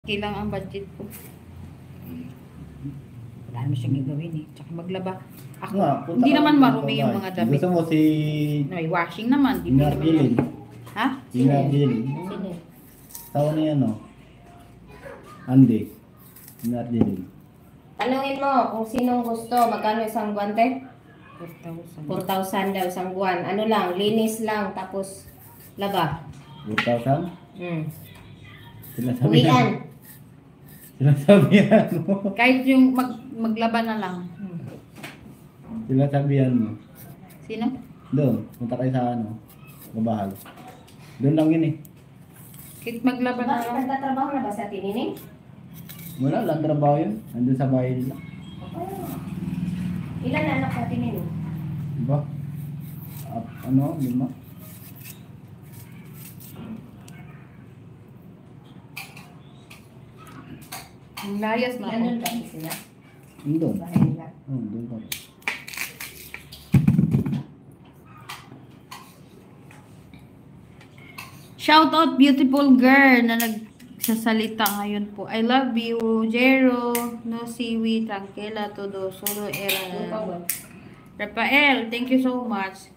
Kailang ang budget ko. Wala naman siyang gagawin eh. Tsaka maglaba. Ako, hindi naman marumi yung mga damit. Gusto mo si... May washing naman. Di Narjilin. Ha? Si Narjilin. Sino? Tao na yan, o. Andy. Narjilin. Tanungin mo kung sinong gusto. Magkano isang buwan, te? 4,000. 4,000 daw isang buwan. Ano lang, linis lang, tapos laba. 4,000? Sinasabi Uwian. Sinasabihan mo. Kahit yung maglaba na lang. Sinasabihan mo. Sino? Doon. Punta kayo sa babahay. Doon lang yun eh. Kahit maglaba na Bakit lang. nagtatrabaho na ba sa tinining? Wala lang trabaho yun. Andun sa bahay nila. Ilan na anak sa tinining? Diba? Ano? 5? Ang layas na Nandun ako. ba sila? Doon. Bahay nila. Doon pa. Shout out beautiful girl na nagsasalita ngayon po. I love you, Jero, no siwi, tranquila, todo, solo Ano pa era. ba? Rafael, thank you so much.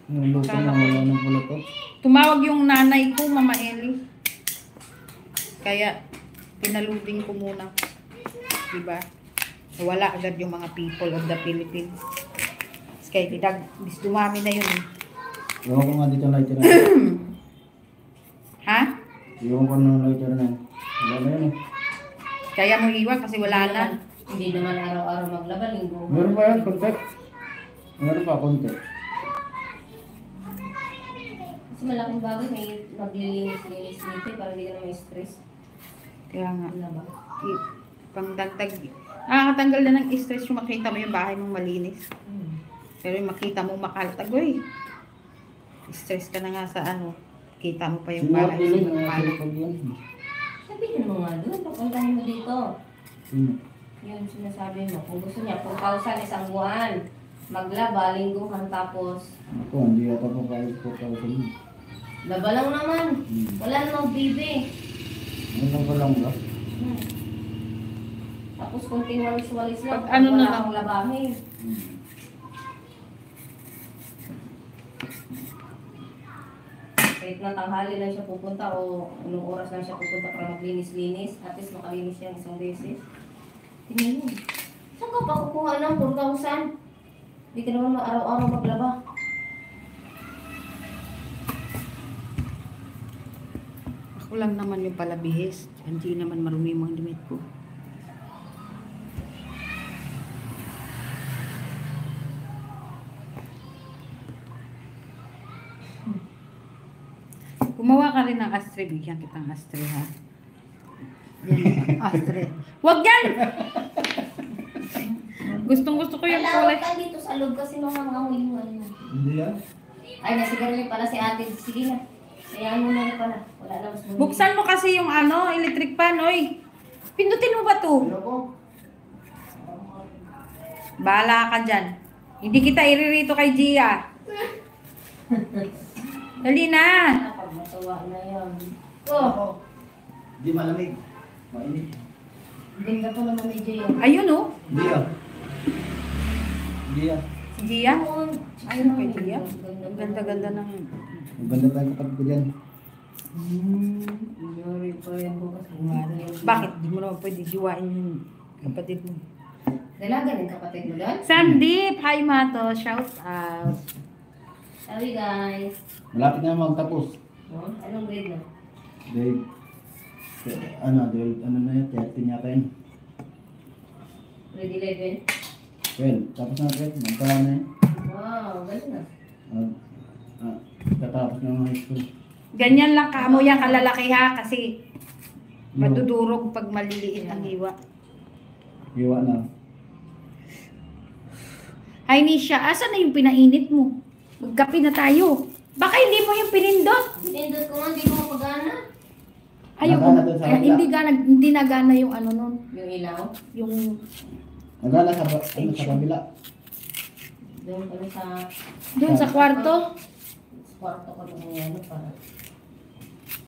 Luto na wala ng puluto. Tumawag yung nanay ko, Mama Eli. Kaya, pinalubing ko muna. Diba? Wala agad yung mga people of the Philippines. Kaya dumami na yun. Iwan ko nga dito ng lighter na. Ha? Iwan ko ng lighter na. Wala na yun eh. Kaya mo iwan kasi wala na. Hindi naman araw-araw maglaba, linggo. Meron pa yan, konti. Meron pa, konti. Kasi malaking bagay, may maglilinis-linis dito para hindi ka na may stress. Kaya nga. Ano ba? Pangdagdag. Nakakatanggal na ng stress yung makita mo yung bahay mong malinis. Pero yung makita mo makaltagoy. Stress ka na nga sa kita mo pa yung bahay Sinardiling mo ang makaltag. pag yun. Sabihin mo nga doon, papuntahin mo dito. Sino? Yun sinasabi mo. Kung gusto niya, 4,000 isang buwan. Maglaba, lingguhan, tapos Ako, hindi ata po kahit po kahit yun. laba lang naman. Wala namang bibi. Ano ko lang ba? Tapos kunting walis-walis lang. Pag ano na wala lang. kang labahin. Kahit na tanghali lang siya pupunta o anong oras lang siya pupunta para maglinis-linis. At least makalinis siya isang beses. Tingnan mo. Saan ka pa kukuha ng 4,000? Hindi ka naman araw-araw maglaba. Ako lang naman yung palabihis. Hindi naman marumi yung mga damit ko. Gumawa ka rin ng astre. Bigyan kitang astre, ha? Yan, astre. Huwag yan! Gustong-gusto ko yung kulay. Alawag ka dito sa loob kasi mangangamoy yung ano. Hindi yan? Ay, nasigarilyo pala si ate. Sige na. Sayaan mo na pala. Wala na mas bumili. Buksan mo kasi yung electric fan, oy. Pindutin mo ba to? Ako? Bahala ka dyan. Hindi kita iririto kay Gia. Dali na. Pag matawa na yan. Oh, Hindi malamig. Mainit. hindi ka pa naman medyo yun. Ayun, oh. Hindi yan. Hindi yan. Si Gia. Ayun, kay Gia. Ang ganda-ganda ng... Maganda pa yung kapatid ko dyan. Yuri pa yan bukas. Bakit? Di mo naman pwede jiwain yung kapatid mo. Dalaga ng kapatid mo doon? Sandeep! Hi, Mato. Shout out. Sorry guys. Malapit na magtapos. Oh, anong grade na? Dahil, ano na yun, 13 yata yun. Grade 11? Well, tapos na rin, magkala na yun. Wow, galing na. Tatapos na ng high school. Ganyan lang kamo yan kalalaki, ha? Kasi madudurog pag maliliit ang hiwa. Iwa na. Hi, Nisha. Asan na yung pinainit mo? Magkape na tayo. Baka hindi mo yung pinindot. Pinindot ko nga, hindi mo mapagana. Ayun, Nagana doon sa kabila. hindi nagana yung nun. Yung ilaw? Yung Nagala sa kabila. Doon kami sa doon sa kwarto. kwarto ko doon yan para